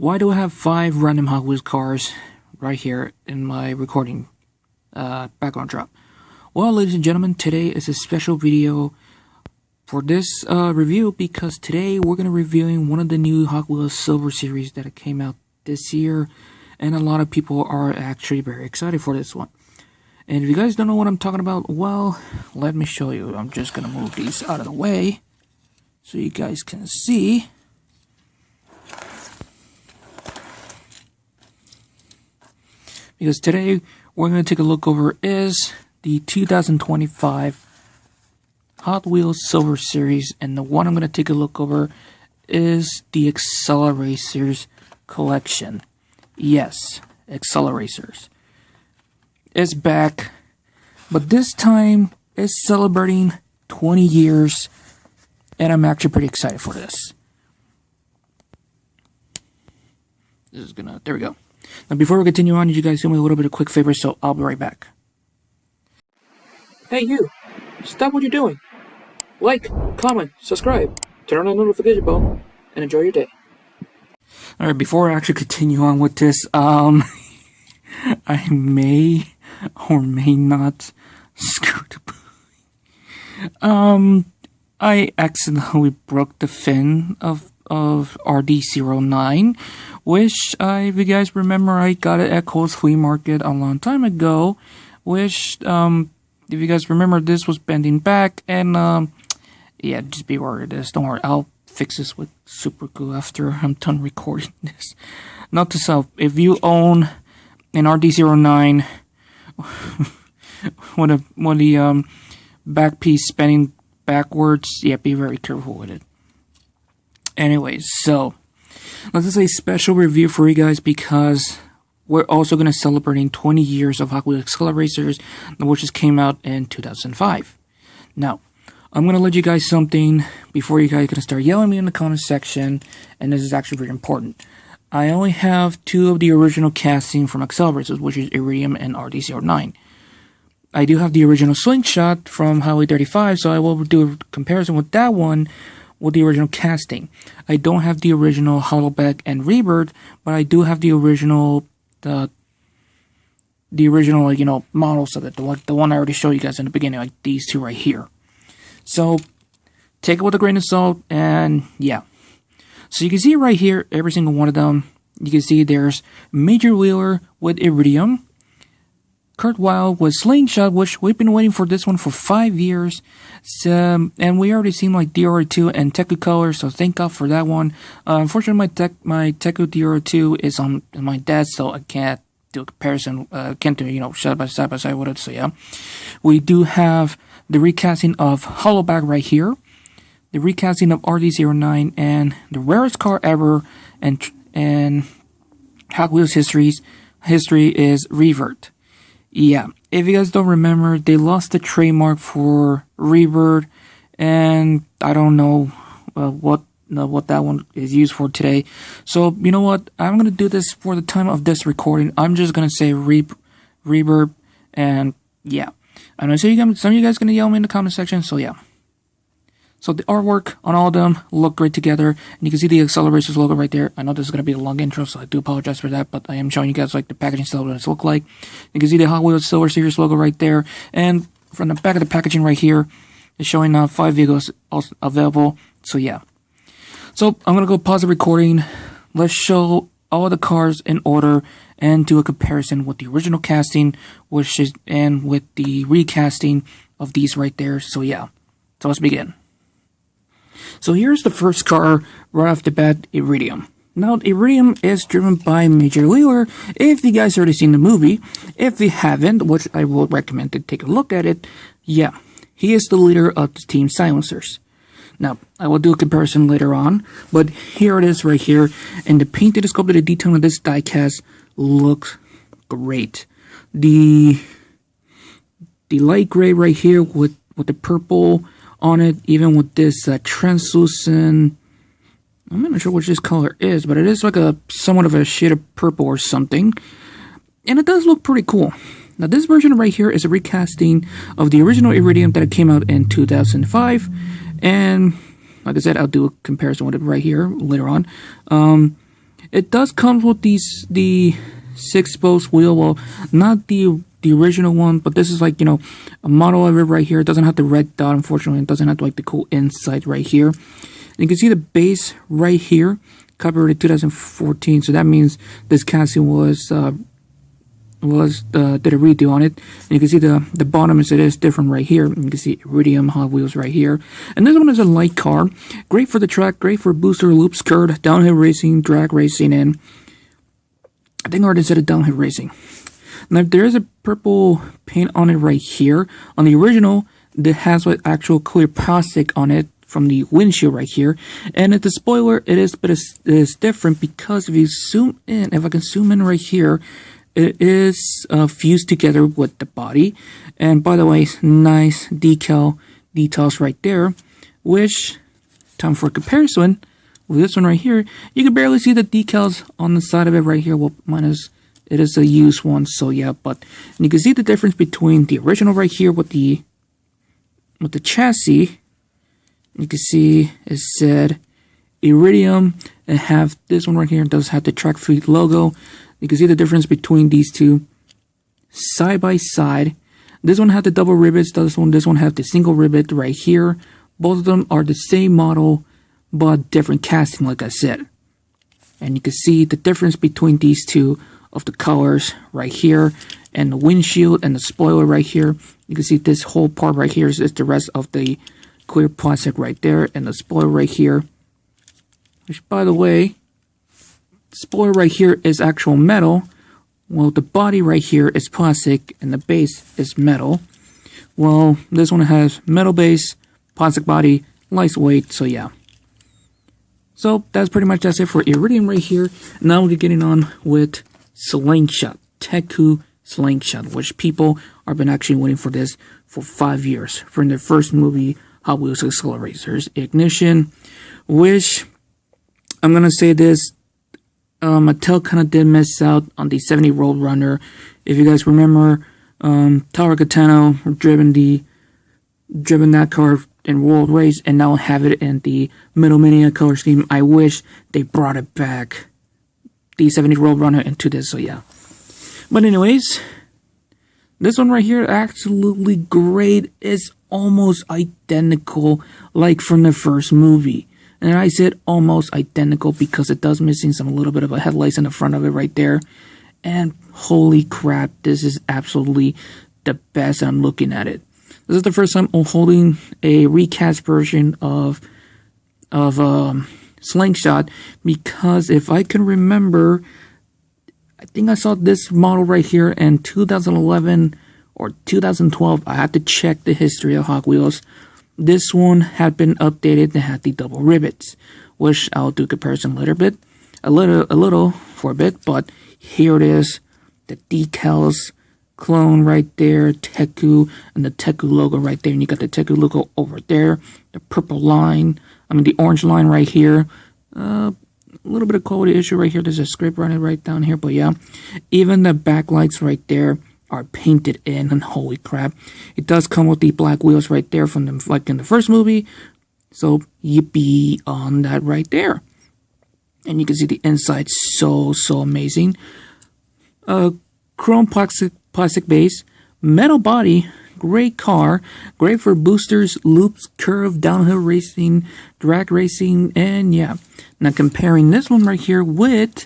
Why do I have 5 random Hot Wheels cars right here in my recording background drop? Well, ladies and gentlemen, today is a special video for this review because today we're going to be reviewing one of the new Hot Wheels Silver series that came out this year, and a lot of people are actually very excited for this one. And if you guys don't know what I'm talking about, well, let me show you. I'm just going to move these out of the way so you guys can see. Because today we're going to take a look over is the 2025 Hot Wheels Silver Series, and the one I'm going to take a look over is the Acceleracers collection. Yes, Acceleracers is back, but this time it's celebrating 20 years, and I'm actually pretty excited for this. There we go. Now, before we continue on, you guys do me a little bit of quick favor, so I'll be right back. Hey, you! Stop what you're doing! Like, comment, subscribe, turn on the notification bell, and enjoy your day. Alright, before I actually continue on with this, I may or may not screw the I accidentally broke the fin of RD09, which, if you guys remember, I got it at Kohl's Flea Market a long time ago, which, if you guys remember, this was bending back, and, yeah, just be aware of this. Don't worry, I'll fix this with super glue after I'm done recording this. Note to self, if you own an RD09 with the back piece spinning backwards, yeah, be very careful with it. Anyways, so this is a special review for you guys because we're also going to celebrating 20 years of Hot Wheels Acceleracers, which just came out in 2005. Now, I'm going to let you guys something before you guys can start yelling at me in the comment section, and this is actually very important. I only have 2 of the original casting from Acceleracers, which is Iridium and RD09. I do have the original Slingshot from Highway 35, so I will do a comparison with that one with the original casting. I don't have the original Hollowback and Rebirth, but I do have the original, the original, models of it. The one I already showed you guys in the beginning, like these 2 right here. So, take it with a grain of salt, and yeah. So you can see right here, every single one of them. You can see there's Major Wheeler with Iridium, Kurt Weill with Slingshot, which we've been waiting for this one for 5 years. So, and we already seen like DR2 and Technicolor, so thank God for that one. Unfortunately, my Teku DR2 is on my desk, so I can't do a comparison. Can't do side by side with it. So yeah, we do have the recasting of Hollowback right here, the recasting of RD09, and the rarest car ever and Hot Wheels history is Rebirth. Yeah, if you guys don't remember, they lost the trademark for Rebirth, and I don't know what that one is used for today. So, you know what? I'm going to do this for the time of this recording. I'm just going to say Rebirth, and yeah. I know some of you guys going to yell me in the comment section, so yeah. So the artwork on all of them look great together, and you can see the Acceleracers logo right there. I know this is going to be a long intro, so I do apologize for that, but I am showing you guys like the packaging style, what it looks like. You can see the Hot Wheels Silver Series logo right there, and from the back of the packaging right here, it's showing 5 vehicles also available, so yeah. So I'm going to go pause the recording. Let's show all the cars in order and do a comparison with the original casting, and with the recasting of these right there. So yeah, so let's begin. So here's the first car right off the bat, Iridium. Now, Iridium is driven by Major Wheeler. If you guys already seen the movie, if you haven't, which I will recommend to take a look at it, yeah, he is the leader of the Team Silencers. Now, I will do a comparison later on, but here it is right here, and the painted sculpted the detail of this diecast looks great. The light gray right here with the purple on it, even with this translucent, I'm not sure what this color is, but it is like somewhat of a shade of purple or something, and it does look pretty cool. Now, this version right here is a recasting of the original Iridium that came out in 2005, and like I said, I'll do a comparison with it right here later on. It does come with the 6-post wheel. Well, not the original one, but this is like, you know, a model of it right here. It doesn't have the red dot, unfortunately. It doesn't have like the cool inside right here. And you can see the base right here, copyrighted 2014. So that means this casting did a redo on it. And you can see the bottom is different right here. And you can see Iridium Hot Wheels right here. And this one is a light car, great for the track, great for booster loops, curved, downhill racing, drag racing, and I think I already said it, downhill racing. Now there is a purple paint on it right here. On the original, that has like actual clear plastic on it from the windshield right here. And at the spoiler, it is different because if you zoom in, if I can zoom in right here, it is fused together with the body. And by the way, nice details right there, which, time for comparison, with this one right here, you can barely see the decals on the side of it right here. Well, it is a used one, so yeah, but you can see the difference between the original right here with the chassis. You can see it said Iridium, and have this one right here, it does have the track fleet logo. You can see the difference between these two side by side. This one had the double rivets, this one have the single rivet right here. Both of them are the same model, but different casting, like I said. And you can see the difference between these two of the colors right here, and the windshield and the spoiler right here. You can see this whole part right here is the rest of the clear plastic right there, and the spoiler right here, which, by the way, the spoiler right here is actual metal. Well, the body right here is plastic and the base is metal. Well, this one has metal base, plastic body, lightweight, so yeah. So that's it for Iridium right here. Now we're getting on with Slingshot, Teku Slingshot, which people have been actually waiting for this for 5 years. From their first movie, Hot Wheels Acceleracers, Ignition, which, I'm going to say this, Mattel kind of did miss out on the 70 Road Runner. If you guys remember, Tower Catano driven that car in World Race, and now have it in the Middle Mania color scheme. I wish they brought it back, the 70 Road Runner, into this, so yeah. But anyways, this one right here, absolutely great. It's almost identical like from the first movie. And I said almost identical because it does missing some little bit of a headlights in the front of it right there. And holy crap, this is absolutely the best. I'm looking at it. This is the first time I'm holding a recast version of Slingshot, because if I can remember, I think I saw this model right here in 2011 or 2012. I had to check the history of Hot Wheels. This one had been updated and had the double rivets, which I'll do comparison a little for a bit, but here it is, the decals, clone right there, Teku, and the Teku logo right there, and you got the Teku logo over there, the purple line, the orange line right here, a little bit of quality issue right here, there's a script running right down here, but yeah, even the backlights right there are painted in, and holy crap, it does come with the black wheels right there from them, like in the first movie, so yippee on that right there. And you can see the inside, so amazing. Chrome plastic base, metal body, great car, great for boosters, loops, curve, downhill racing, drag racing, and yeah. Now comparing this one right here with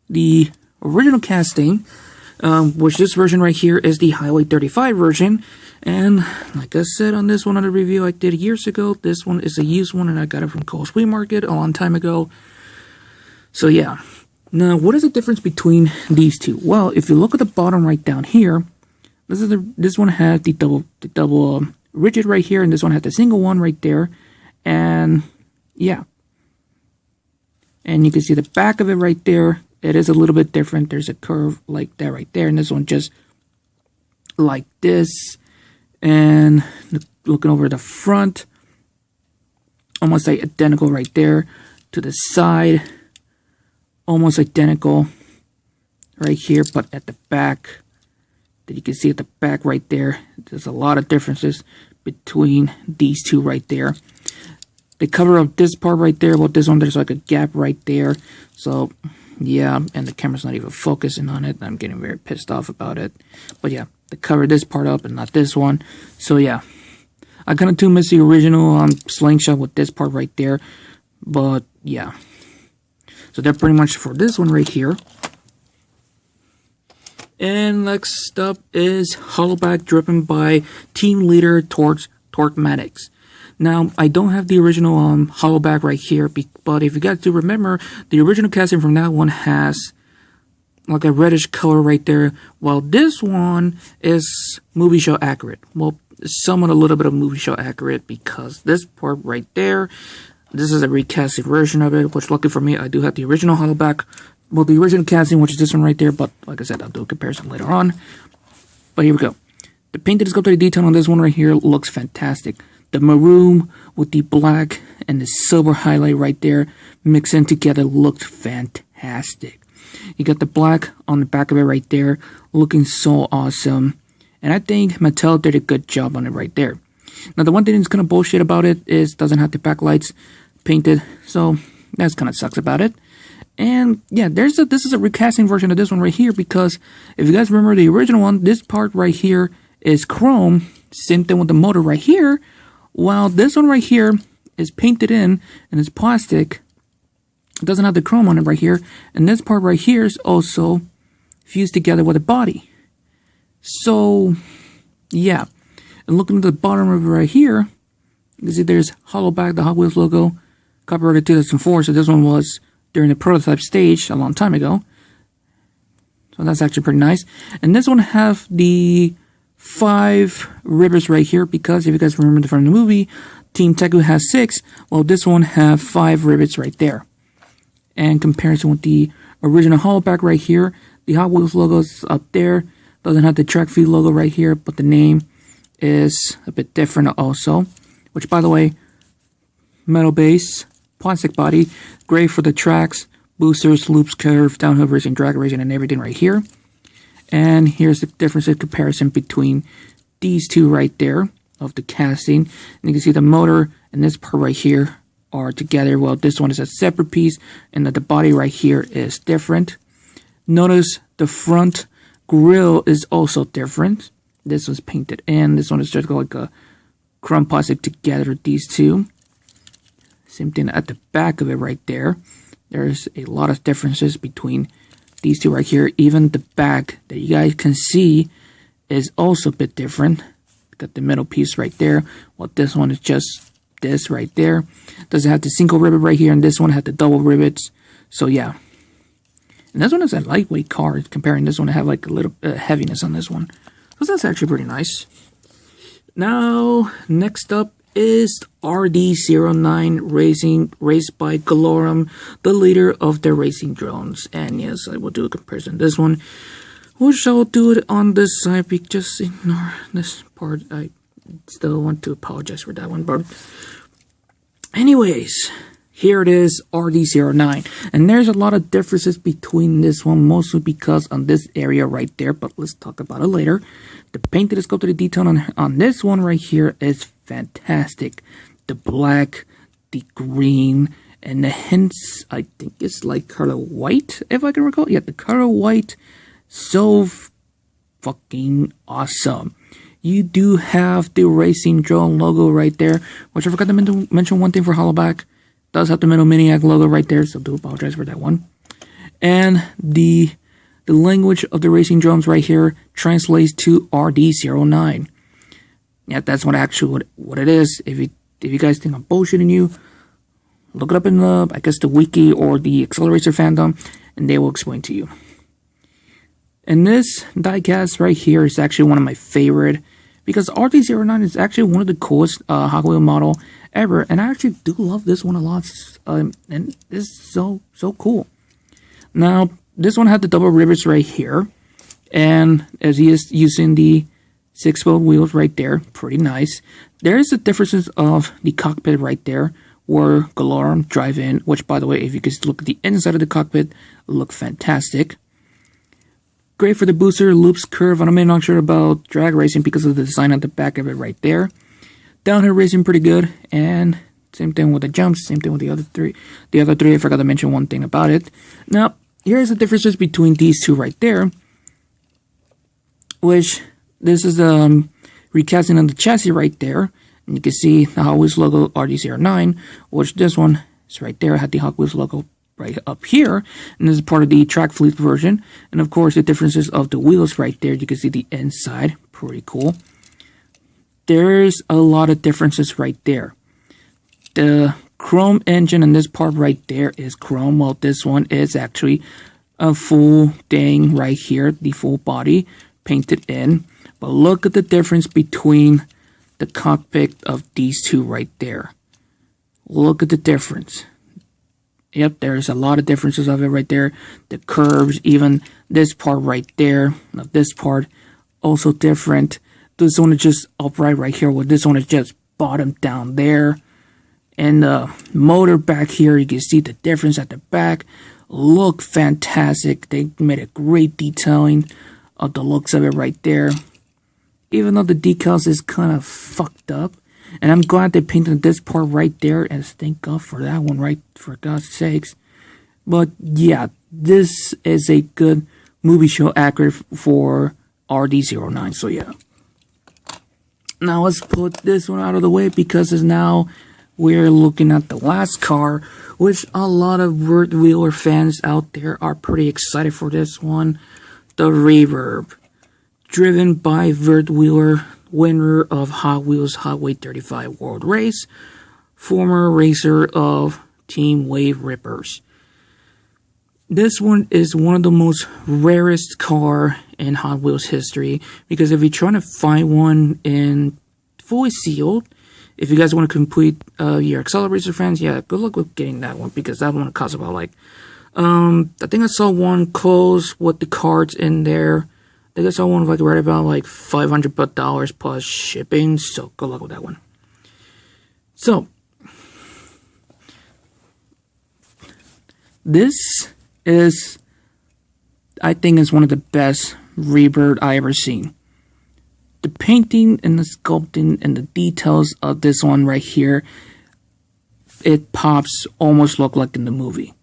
the original casting, which this version right here is the Highway 35 version, and like I said on this one on the review I did years ago, this one is a used one and I got it from Kohl's Flea Market a long time ago. So yeah. Now what is the difference between these two? Well, if you look at the bottom right down here, this one had the double rigid right here, and this one had the single one right there, and yeah. And you can see the back of it right there. It is a little bit different. There's a curve like that right there, and this one just like this. And looking over the front, almost like identical right there. To the side, almost identical right here, but at the back, that you can see at the back right there, there's a lot of differences between these two right there. The cover of this part right there, well, this one, there's like a gap right there. So Yeah, and the camera's not even focusing on it. I'm getting very pissed off about it. But yeah, they covered this part up and not this one. So yeah, I kind of do miss the original slingshot with this part right there. But yeah, so they're pretty much for this one right here. And next up is Hollowback driven by team leader Torquematics. Now, I don't have the original Hollowback right here, but if you guys do remember, the original casting from that one has like a reddish color right there, while this one is movie show accurate. Well, somewhat a little bit of movie show accurate, because this part right there, this is a recasted version of it, which lucky for me, I do have the original Hollowback. Well, the original casting, which is this one right there, but like I said, I'll do a comparison later on. But here we go. The painted sculpted detail on this one right here looks fantastic. The maroon with the black and the silver highlight right there mixing together looked fantastic. You got the black on the back of it right there, looking so awesome. And I think Mattel did a good job on it right there. Now, the one thing that's kind of bullshit about it is it doesn't have the backlights painted, so that's kind of sucks about it. And yeah, this is a recasting version of this one right here, because if you guys remember the original one, this part right here is chrome. Same thing with the motor right here. While this one right here is painted in and it's plastic, it doesn't have the chrome on it right here. And this part right here is also fused together with the body. So, yeah. And looking at the bottom of it right here, you can see there's Hollowback, the Hot Wheels logo, copyrighted 2004. So this one was during the prototype stage a long time ago. So that's actually pretty nice. And this one have the 5 rivets right here, because if you guys remember from the movie, Team Teku has 6. Well, this one have 5 rivets right there. And comparison with the original Hollowback right here, the Hot Wheels logo is up there. Doesn't have the track feed logo right here, but the name is a bit different also. Which, by the way, metal base, plastic body, gray for the tracks, boosters, loops, curve, downhill racing, drag racing, and everything right here. And here's the difference in comparison between these two right there of the casting. And you can see the motor and this part right here are together. Well, this one is a separate piece, and the body right here is different. Notice the front grille is also different. This was painted in. This one is just like a chrome plastic together, these two. Same thing at the back of it right there. There's a lot of differences between these two right here. Even the back that you guys can see is also a bit different. Got the middle piece right there. Well, this one is just this right there. Doesn't have the single rivet right here, and this one had the double rivets. So yeah. And this one is a lightweight car, comparing this one to have like a little heaviness on this one. So that's actually pretty nice. Now, next up is RD09 Racing, raced by Galorum, the leader of the racing drones. And yes, I will do a comparison. This one, which I'll do it on this side, just ignore this part. I still want to apologize for that one, but anyways, here it is, RD09. And there's a lot of differences between this one, mostly because on this area right there, but let's talk about it later. The painted sculpted detail on this one right here is fantastic. The black, the green, and the hints, I think it's like color white, if I can recall. Yeah, the color white, so fucking awesome. You do have the racing drone logo right there, which I forgot to mention one thing for Hollowback. Does have the Metal Maniac logo right there, so do apologize for that one. And the language of the racing drones right here translates to RD09. Yeah, that's what it is. If you guys think I'm bullshitting you, look it up in the, I guess, the wiki or the Accelerator fandom, and they will explain to you. And this diecast right here is actually one of my favorite, because RD09 is actually one of the coolest Hot Wheel model ever, and I actually do love this one a lot, and it's so cool. Now, this one had the double rivets right here, and as he is using the 6-spoke wheels right there, pretty nice. There's the differences of the cockpit right there, where Galorum drive in, which, by the way, if you could look at the inside of the cockpit, look fantastic. Great for the booster, loops, curve, and I'm not sure about drag racing because of the design at the back of it right there. Downhill racing pretty good, and same thing with the jumps, same thing with the other three. The other three, I forgot to mention one thing about it. Now, here's the differences between these two right there, which this is recasting on the chassis right there. And you can see the Hot Wheels logo RD09, which this one is right there. I had the Hot Wheels logo right up here, and this is part of the track fleet version. And of course, the differences of the wheels right there. You can see the inside, pretty cool. There's a lot of differences right there. The chrome engine in this part right there is chrome, while this one is actually a full thing right here, the full body painted in. But look at the difference between the cockpit of these two right there. Look at the difference. Yep, there's a lot of differences of it right there. The curves, even this part right there, this part, also different. This one is just upright right here, while this one is just bottom down there. And the motor back here, you can see the difference at the back. Look fantastic. They made a great detailing of the looks of it right there. Even though the decals is kind of fucked up. And I'm glad they painted this part right there. And thank God for that one, right? For God's sakes. But yeah, this is a good movie show accurate for RD09. So yeah. Now let's put this one out of the way, because it's now we're looking at the last car, which a lot of Vert Wheeler fans out there are pretty excited for this one. The Reverb. Driven by Vert Wheeler, winner of Hot Wheels Hot Weight 35 World Race, former racer of Team Wave Rippers. This one is one of the most rarest car in Hot Wheels history, because if you're trying to find one in fully sealed, if you guys want to complete your Accelerator fans, yeah, good luck with getting that one, because that one costs about like, I think I saw one close with the cards in there. I think I saw one like right about like $500 plus shipping, so good luck with that one. So, this is, I think, is one of the best Rebirth I ever seen. The painting and the sculpting and the details of this one right here, it pops almost look like in the movie.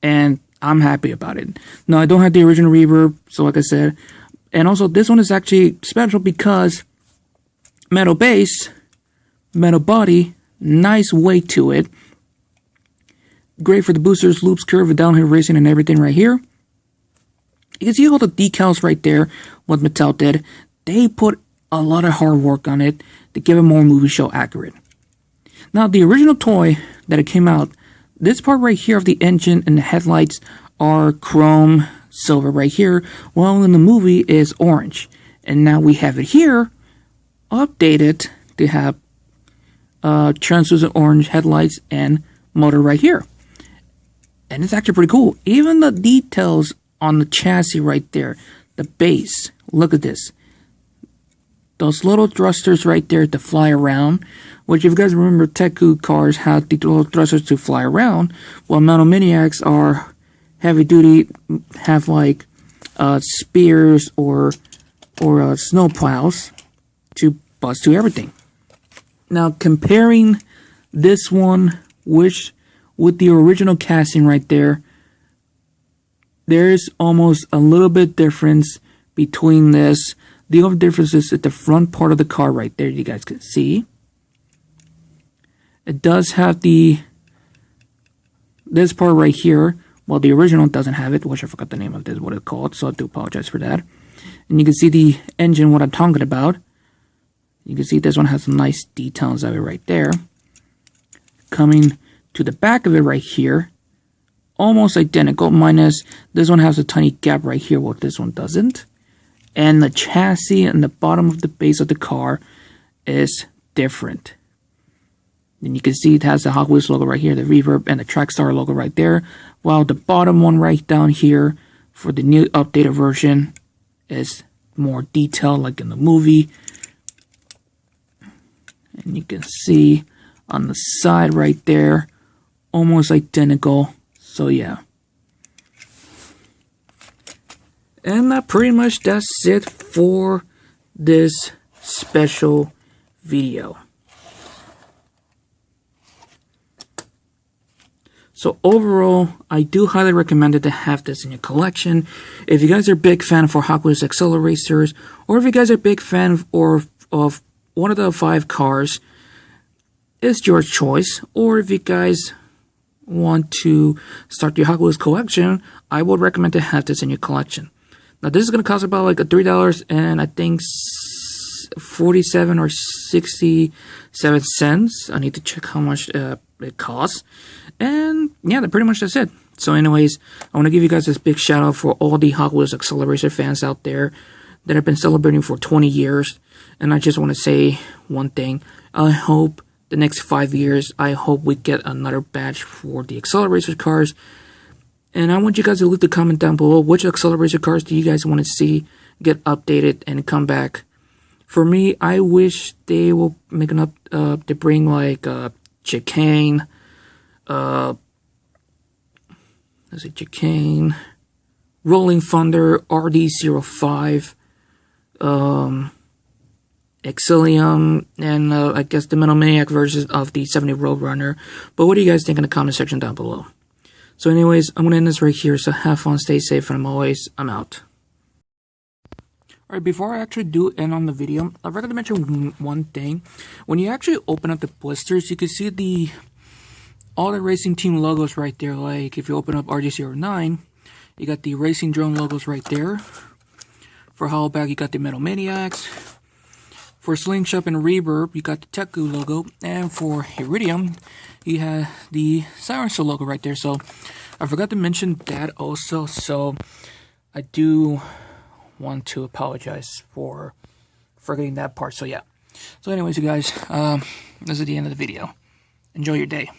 And I'm happy about it. Now, I don't have the original Reverb, so like I said. And also, this one is actually special because metal base, metal body, nice weight to it. Great for the boosters, loops, curve, downhill racing, and everything right here. You can see all the decals right there, what Mattel did. They put a lot of hard work on it to give it more movie show accurate. Now, the original toy that it came out, this part right here of the engine and the headlights are chrome silver right here, while in the movie is orange. And now we have it here, updated to have translucent orange headlights and motor right here. And it's actually pretty cool. Even the details on the chassis right there, the base, look at this. Those little thrusters right there to fly around, which if you guys remember, Teku cars had the little thrusters to fly around, while Metal Maniacs are heavy duty, have like spears or snow plows to bust to everything. Now comparing this one with the original casting right there, there's almost a little bit difference between this. The only difference is at the front part of the car right there, you guys can see. It does have this part right here, while the original doesn't have it, which I forgot the name of this, what it's called, so I do apologize for that. And you can see the engine, what I'm talking about. You can see this one has some nice details of it right there. Coming to the back of it right here, almost identical, minus this one has a tiny gap right here, while this one doesn't. And the chassis and the bottom of the base of the car is different. And you can see it has the Hot Wheels logo right here, the Reverb, and the Trackstar logo right there. While the bottom one right down here for the new updated version is more detailed like in the movie. And you can see on the side right there, almost identical. So yeah. And pretty much that's it for this special video. So overall, I do highly recommend it to have this in your collection. If you guys are a big fan for Hot Wheels Acceleracers, or if you guys are a big fan of one of the 5 cars, it's your choice. Or if you guys want to start your Hot Wheels collection, I would recommend to have this in your collection. Now this is going to cost about like $3 and I think 47 or 67 cents. I need to check how much it costs. And yeah, pretty much that's it. So anyways, I want to give you guys this big shout out for all the Hot Wheels Accelerator fans out there that have been celebrating for 20 years. And I just want to say one thing. I hope the next 5 years, I hope we get another batch for the Acceleracers cars. And I want you guys to leave the comment down below. Which Accelerator cars do you guys want to see get updated and come back? For me, I wish they will make an they bring like Chicane, Chicane, Rolling Thunder, RD05, Exilium, and I guess the Metal Maniac versions of the 70 Roadrunner. But what do you guys think in the comment section down below? So anyways, I'm going to end this right here, so have fun, stay safe, and I'm out. Alright, before I actually do end on the video, I forgot to mention one thing. When you actually open up the blisters, you can see all the racing team logos right there. Like, if you open up RG09, you got the Racing Drone logos right there. For Hollowback, you got the Metal Maniacs. For Slingshot and Reverb, you got the Teku logo. And for Iridium, you have the Silencer logo right there. So, I forgot to mention that also. So, I do want to apologize for forgetting that part. So, yeah. So, anyways, you guys, this is the end of the video. Enjoy your day.